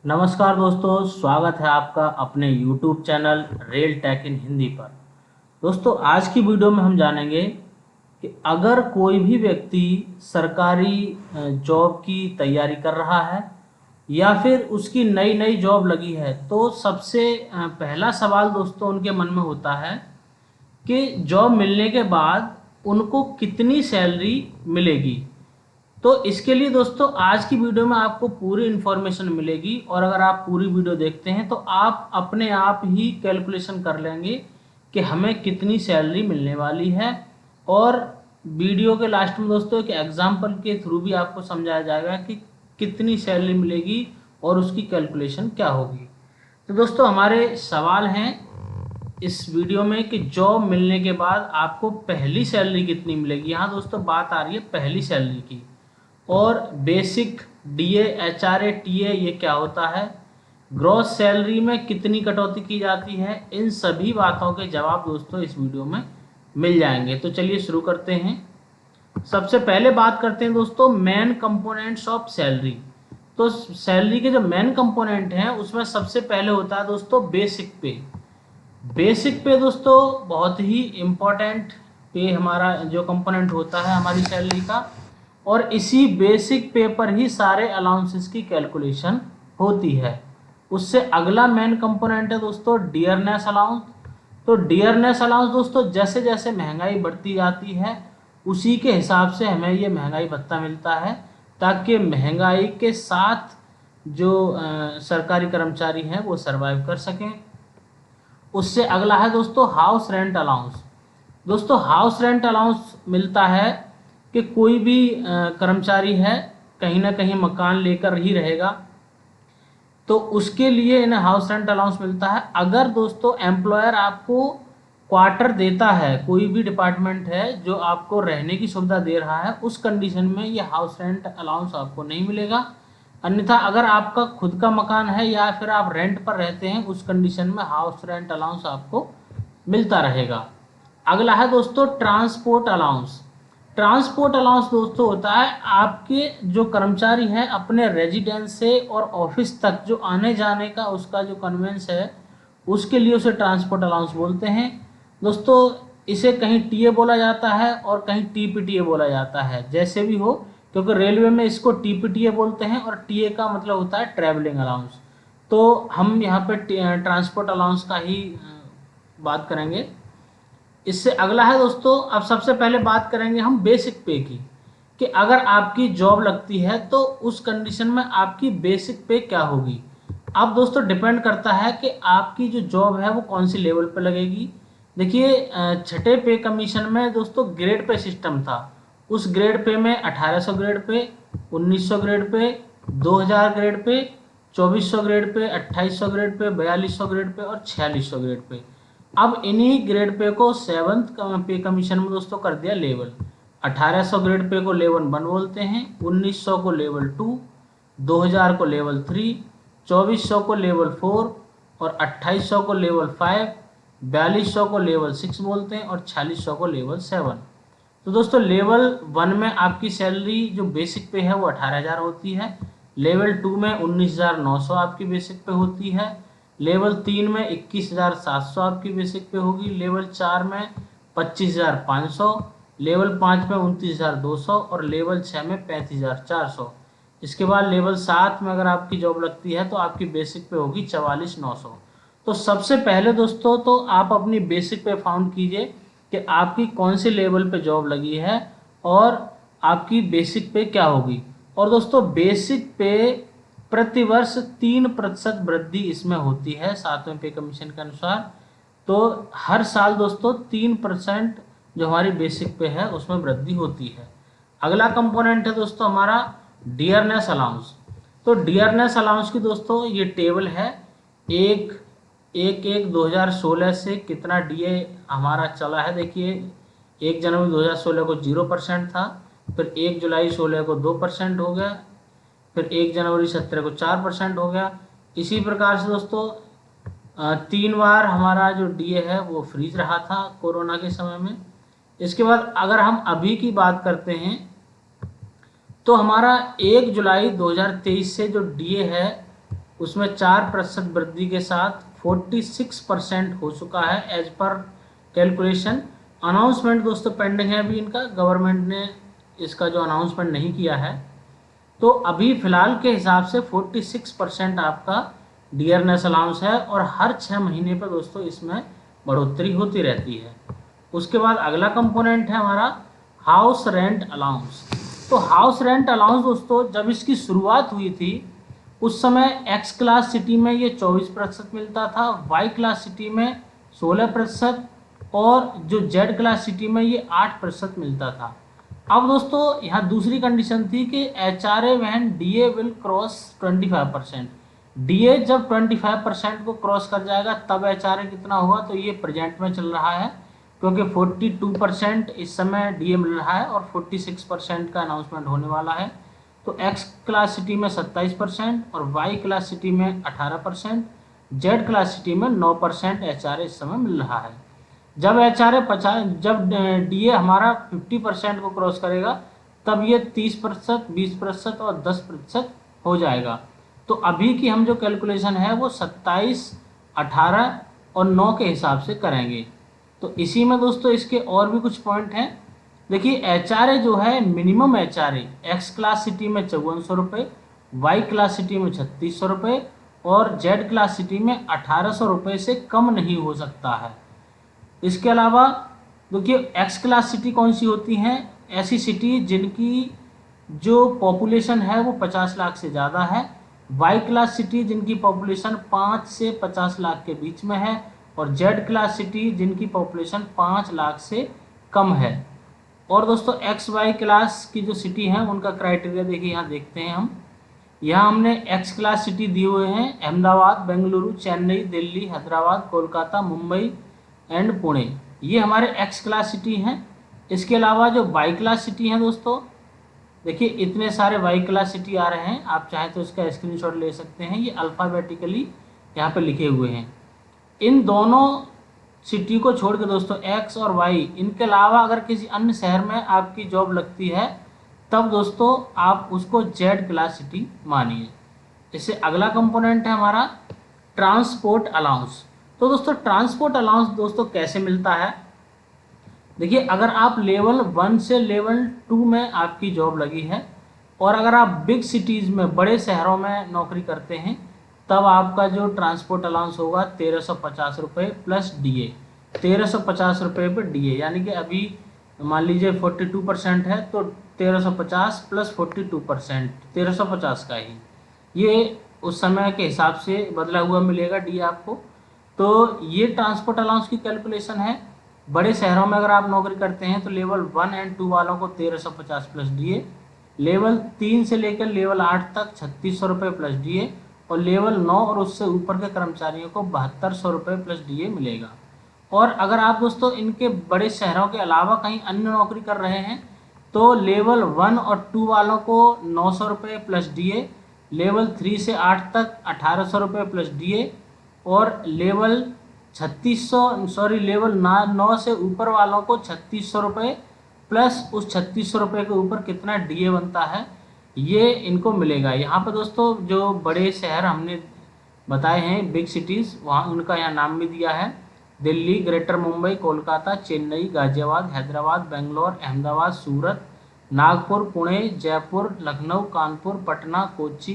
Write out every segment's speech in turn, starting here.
नमस्कार दोस्तों, स्वागत है आपका अपने YouTube चैनल रेल टेक इन हिंदी पर। दोस्तों, आज की वीडियो में हम जानेंगे कि अगर कोई भी व्यक्ति सरकारी जॉब की तैयारी कर रहा है या फिर उसकी नई नई जॉब लगी है, तो सबसे पहला सवाल दोस्तों उनके मन में होता है कि जॉब मिलने के बाद उनको कितनी सैलरी मिलेगी। तो इसके लिए दोस्तों आज की वीडियो में आपको पूरी इन्फॉर्मेशन मिलेगी और अगर आप पूरी वीडियो देखते हैं तो आप अपने आप ही कैलकुलेशन कर लेंगे कि हमें कितनी सैलरी मिलने वाली है। और वीडियो के लास्ट में दोस्तों एक एग्जाम्पल के थ्रू भी आपको समझाया जाएगा कि कितनी सैलरी मिलेगी और उसकी कैलकुलेशन क्या होगी। तो दोस्तों हमारे सवाल हैं इस वीडियो में कि जॉब मिलने के बाद आपको पहली सैलरी कितनी मिलेगी। यहाँ दोस्तों बात आ रही है पहली सैलरी की। और बेसिक, डीए, एचआरए, टीए ये क्या होता है, ग्रॉस सैलरी में कितनी कटौती की जाती है, इन सभी बातों के जवाब दोस्तों इस वीडियो में मिल जाएंगे। तो चलिए शुरू करते हैं। सबसे पहले बात करते हैं दोस्तों मेन कंपोनेंट्स ऑफ सैलरी। तो सैलरी के जो मेन कंपोनेंट हैं उसमें सबसे पहले होता है दोस्तों बेसिक पे। बेसिक पे दोस्तों बहुत ही इम्पोर्टेंट पे हमारा जो कंपोनेंट होता है हमारी सैलरी का, और इसी बेसिक पे पर ही सारे अलाउंसेस की कैलकुलेशन होती है। उससे अगला मेन कंपोनेंट है दोस्तों डियरनेस अलाउंस। तो डियरनेस अलाउंस दोस्तों जैसे जैसे महंगाई बढ़ती जाती है उसी के हिसाब से हमें ये महंगाई भत्ता मिलता है, ताकि महंगाई के साथ जो सरकारी कर्मचारी हैं वो सरवाइव कर सकें। उससे अगला है दोस्तों हाउस रेंट अलाउंस। दोस्तों हाउस रेंट अलाउंस मिलता है कि कोई भी कर्मचारी है कहीं ना कहीं मकान लेकर ही रहेगा, तो उसके लिए इन्हें हाउस रेंट अलाउंस मिलता है। अगर दोस्तों एम्प्लॉयर आपको क्वार्टर देता है, कोई भी डिपार्टमेंट है जो आपको रहने की सुविधा दे रहा है, उस कंडीशन में ये हाउस रेंट अलाउंस आपको नहीं मिलेगा। अन्यथा अगर आपका खुद का मकान है या फिर आप रेंट पर रहते हैं, उस कंडीशन में हाउस रेंट अलाउंस आपको मिलता रहेगा। अगला है दोस्तों ट्रांसपोर्ट अलाउंस। ट्रांसपोर्ट अलाउंस दोस्तों होता है आपके जो कर्मचारी हैं अपने रेजिडेंस से और ऑफिस तक जो आने जाने का उसका जो कन्वेंस है उसके लिए उसे ट्रांसपोर्ट अलाउंस बोलते हैं। दोस्तों इसे कहीं टीए बोला जाता है और कहीं टीपीटीए बोला जाता है, जैसे भी हो, क्योंकि रेलवे में इसको टीपीटीए बोलते हैं और टीए का मतलब होता है ट्रैवलिंग अलाउंस। तो हम यहाँ पे ट्रांसपोर्ट अलाउंस का ही बात करेंगे। इससे अगला है दोस्तों, अब सबसे पहले बात करेंगे हम बेसिक पे की, कि अगर आपकी जॉब लगती है तो उस कंडीशन में आपकी बेसिक पे क्या होगी। अब दोस्तों डिपेंड करता है कि आपकी जो जॉब है वो कौन सी लेवल पे लगेगी। देखिए छठे पे कमीशन में दोस्तों ग्रेड पे सिस्टम था। उस ग्रेड पे में 1800 grade pay, 1900 grade pay, 2000 grade pay, 2400 grade pay, 2800 grade pay, 4200 grade pay और 4600 ग्रेड पे। अब इन्हीं ग्रेड पे को सेवंथ पे कमीशन में दोस्तों कर दिया लेवल। 1800 ग्रेड पे को लेवल 1 बोलते हैं, 1900 को लेवल 2, 2000 को लेवल 3, 2400 को लेवल 4 और 2800 को लेवल 5, 4200 को लेवल 6 बोलते हैं और 4600 को लेवल 7। तो दोस्तों लेवल 1 में आपकी सैलरी जो बेसिक पे है वो 18,000 होती है। लेवल 2 में 19,900 आपकी बेसिक पे होती है। लेवल 3 में 21,700 आपकी बेसिक पे होगी। लेवल 4 में 25,500, लेवल 5 में 29,200 और लेवल 6 में 35,400। इसके बाद लेवल 7 में अगर आपकी जॉब लगती है तो आपकी बेसिक पे होगी 44,900। तो सबसे पहले दोस्तों तो आप अपनी बेसिक पे फाउंड कीजिए कि आपकी कौन से लेवल पे जॉब लगी है और आपकी बेसिक पे क्या होगी। और दोस्तों बेसिक पे प्रतिवर्ष 3% वृद्धि इसमें होती है 7वें पे कमीशन के अनुसार। तो हर साल दोस्तों 3% जो हमारी बेसिक पे है उसमें वृद्धि होती है। अगला कंपोनेंट है दोस्तों हमारा डियरनेस अलाउंस। तो डियरनेस अलाउंस की दोस्तों ये टेबल है। एक एक एक 2016 से कितना डीए हमारा चला है। देखिए 1 जनवरी 2016 को 0% था, फिर 1 जुलाई 2016 को 2% हो गया, फिर 1 जनवरी 2017 को 4% हो गया। इसी प्रकार से दोस्तों 3 बार हमारा जो डीए है वो फ्रीज रहा था कोरोना के समय में। इसके बाद अगर हम अभी की बात करते हैं तो हमारा 1 जुलाई 2023 से जो डीए है उसमें 4% वृद्धि के साथ 46% हो चुका है एज पर कैलकुलेशन। अनाउंसमेंट दोस्तों पेंडिंग है अभी इनका, गवर्नमेंट ने इसका जो अनाउंसमेंट नहीं किया है। तो अभी फिलहाल के हिसाब से 46% आपका डियरनेस अलाउंस है और हर 6 महीने पर दोस्तों इसमें बढ़ोतरी होती रहती है। उसके बाद अगला कंपोनेंट है हमारा हाउस रेंट अलाउंस। तो हाउस रेंट अलाउंस दोस्तों जब इसकी शुरुआत हुई थी उस समय एक्स क्लास सिटी में ये 24% मिलता था, वाई क्लास सिटी में 16% और जो जेड क्लास सिटी में ये 8% मिलता था। अब दोस्तों यहाँ दूसरी कंडीशन थी कि H R A when D A will cross 25%। D A जब 25% को क्रॉस कर जाएगा तब एच आर ए कितना होगा, तो ये प्रेजेंट में चल रहा है क्योंकि 42% इस समय डी ए मिल रहा है और 46% का अनाउंसमेंट होने वाला है। तो एक्स क्लास सिटी में 27% और वाई क्लास सिटी में 18%, जेड क्लास सिटी में 9% एच आर ए इस समय मिल रहा है। जब एच आर ए 50, जब डी ए हमारा 50% को क्रॉस करेगा तब ये 30%, 20% और 10% हो जाएगा। तो अभी की हम जो कैलकुलेशन है वो 27, 18 और 9 के हिसाब से करेंगे। तो इसी में दोस्तों इसके और भी कुछ पॉइंट हैं। देखिए एच आर ए जो है मिनिमम एच आर ए एक्स क्लास सिटी में 5400 रुपये, वाई क्लास सिटी में 3600 रुपये और जेड क्लास सिटी में 1800 रुपये से कम नहीं हो सकता है। इसके अलावा देखिए एक्स क्लास सिटी कौन सी होती हैं, ऐसी सिटी जिनकी जो पॉपुलेशन है वो 50 लाख से ज़्यादा है, वाई क्लास सिटी जिनकी पॉपुलेशन 5 से 50 लाख के बीच में है और जेड क्लास सिटी जिनकी पॉपुलेशन 5 लाख से कम है। और दोस्तों एक्स वाई क्लास की जो सिटी हैं उनका क्राइटेरिया देखिए यहाँ देखते हैं हम। यहाँ हमने एक्स क्लास सिटी दिए हुए हैं अहमदाबाद, बेंगलुरु, चेन्नई, दिल्ली, हैदराबाद, कोलकाता, मुंबई एंड पुणे, ये हमारे एक्स क्लास सिटी हैं। इसके अलावा जो वाई क्लास सिटी हैं दोस्तों, देखिए इतने सारे वाई क्लास सिटी आ रहे हैं, आप चाहें तो इसका स्क्रीनशॉट ले सकते हैं, ये अल्फ़ाबेटिकली यहाँ पे लिखे हुए हैं। इन दोनों सिटी को छोड़ के दोस्तों एक्स और वाई, इनके अलावा अगर किसी अन्य शहर में आपकी जॉब लगती है तब दोस्तों आप उसको जेड क्लास सिटी मानिए। इससे अगला कंपोनेंट है हमारा ट्रांसपोर्ट अलाउंस। तो दोस्तों ट्रांसपोर्ट अलाउंस दोस्तों कैसे मिलता है, देखिए अगर आप लेवल 1 से लेवल 2 में आपकी जॉब लगी है और अगर आप बिग सिटीज़ में बड़े शहरों में नौकरी करते हैं तब आपका जो ट्रांसपोर्ट अलाउंस होगा 1350 रुपये प्लस डी ए, 1350 रुपये पर डी ए, यानी कि अभी मान लीजिए 42% है तो 1350 प्लस 42%, 1350 का ही ये उस समय के हिसाब से बदला हुआ मिलेगा डी आपको। तो ये ट्रांसपोर्ट अलाउंस की कैलकुलेशन है। बड़े शहरों में अगर आप नौकरी करते हैं तो लेवल 1 एंड 2 वालों को 1350 प्लस डी ए, लेवल 3 से लेकर लेवल 8 तक 3600 रुपये प्लस डी ए और लेवल 9 और उससे ऊपर के कर्मचारियों को 7200 रुपये प्लस डी ए मिलेगा। और अगर आप दोस्तों इनके बड़े शहरों के अलावा कहीं अन्य नौकरी कर रहे हैं तो लेवल 1 और 2 वालों को 900 रुपये प्लस डी ए, लेवल 3 से 8 तक 1800 रुपये प्लस डी ए और लेवल 9 से ऊपर वालों को 3600 रुपये प्लस उस 3600 रुपये के ऊपर कितना डी ए बनता है ये इनको मिलेगा। यहाँ पर दोस्तों जो बड़े शहर हमने बताए हैं बिग सिटीज़, वहाँ उनका यहाँ नाम भी दिया है, दिल्ली, ग्रेटर मुंबई, कोलकाता, चेन्नई, गाजियाबाद, हैदराबाद, बेंगलोर, अहमदाबाद, सूरत, नागपुर, पुणे, जयपुर, लखनऊ, कानपुर, पटना, कोच्चि,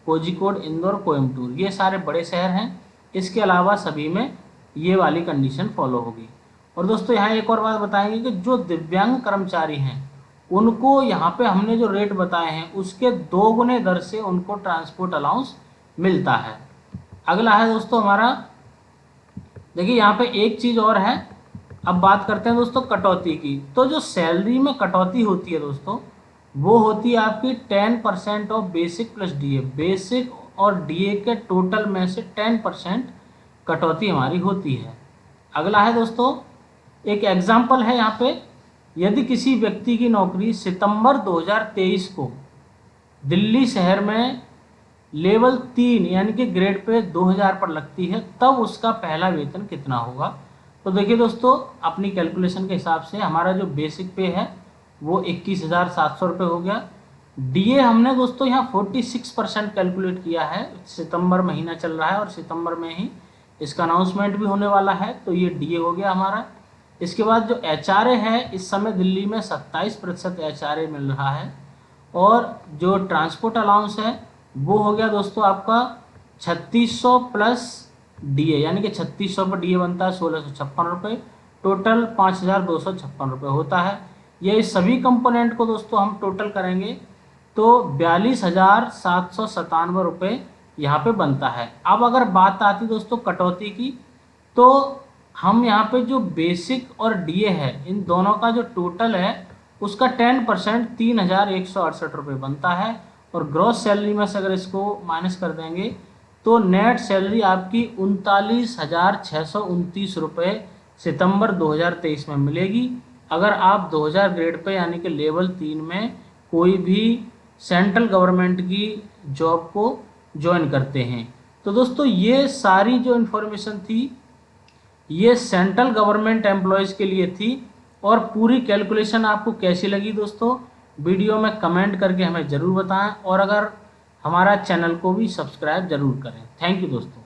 कोझिकोड, इंदौर, कोयम्बटूर, ये सारे बड़े शहर हैं। इसके अलावा सभी में ये वाली कंडीशन फॉलो होगी। और दोस्तों यहाँ एक और बात बताएंगे कि जो दिव्यांग कर्मचारी हैं उनको यहाँ पे हमने जो रेट बताए हैं उसके 2 गुने दर से उनको ट्रांसपोर्ट अलाउंस मिलता है। अगला है दोस्तों हमारा, देखिए यहाँ पे एक चीज़ और है, अब बात करते हैं दोस्तों कटौती की। तो जो सैलरी में कटौती होती है दोस्तों वो होती है आपकी 10% of basic plus D A, basic और डी ए के टोटल में से 10% कटौती हमारी होती है। अगला है दोस्तों एक एग्जाम्पल है यहाँ पे, यदि किसी व्यक्ति की नौकरी सितंबर 2023 को दिल्ली शहर में लेवल 3 यानी कि ग्रेड पे 2000 पर लगती है तब उसका पहला वेतन कितना होगा। तो देखिए दोस्तों अपनी कैलकुलेशन के हिसाब से हमारा जो बेसिक पे है वो 21,700 रुपये हो गया, डीए हमने दोस्तों यहाँ 46% कैलकुलेट किया है। सितंबर महीना चल रहा है और सितंबर में ही इसका अनाउंसमेंट भी होने वाला है, तो ये डीए हो गया हमारा। इसके बाद जो एचआरए है, इस समय दिल्ली में 27% एचआरए मिल रहा है। और जो ट्रांसपोर्ट अलाउंस है वो हो गया दोस्तों आपका 3600 प्लस डीए, यानी कि 3600 पर डीए बनता है 1656 रुपये, टोटल 5256 रुपये होता है। ये इस सभी कंपोनेंट को दोस्तों हम टोटल करेंगे तो 42,797 रुपये यहाँ पे बनता है। अब अगर बात आती दोस्तों कटौती की, तो हम यहाँ पे जो बेसिक और डीए है इन दोनों का जो टोटल है उसका 10% 3,168 रुपये बनता है। और ग्रॉस सैलरी में से अगर इसको माइनस कर देंगे तो नेट सैलरी आपकी 39,629 रुपये सितंबर 2023 में मिलेगी, अगर आप 2000 ग्रेड पे यानी कि लेवल 3 में कोई भी सेंट्रल गवर्नमेंट की जॉब को ज्वाइन करते हैं। तो दोस्तों ये सारी जो इन्फॉर्मेशन थी ये सेंट्रल गवर्नमेंट एम्प्लॉयज़ के लिए थी। और पूरी कैलकुलेशन आपको कैसी लगी दोस्तों, वीडियो में कमेंट करके हमें ज़रूर बताएं, और अगर हमारा चैनल को भी सब्सक्राइब ज़रूर करें। थैंक यू दोस्तों।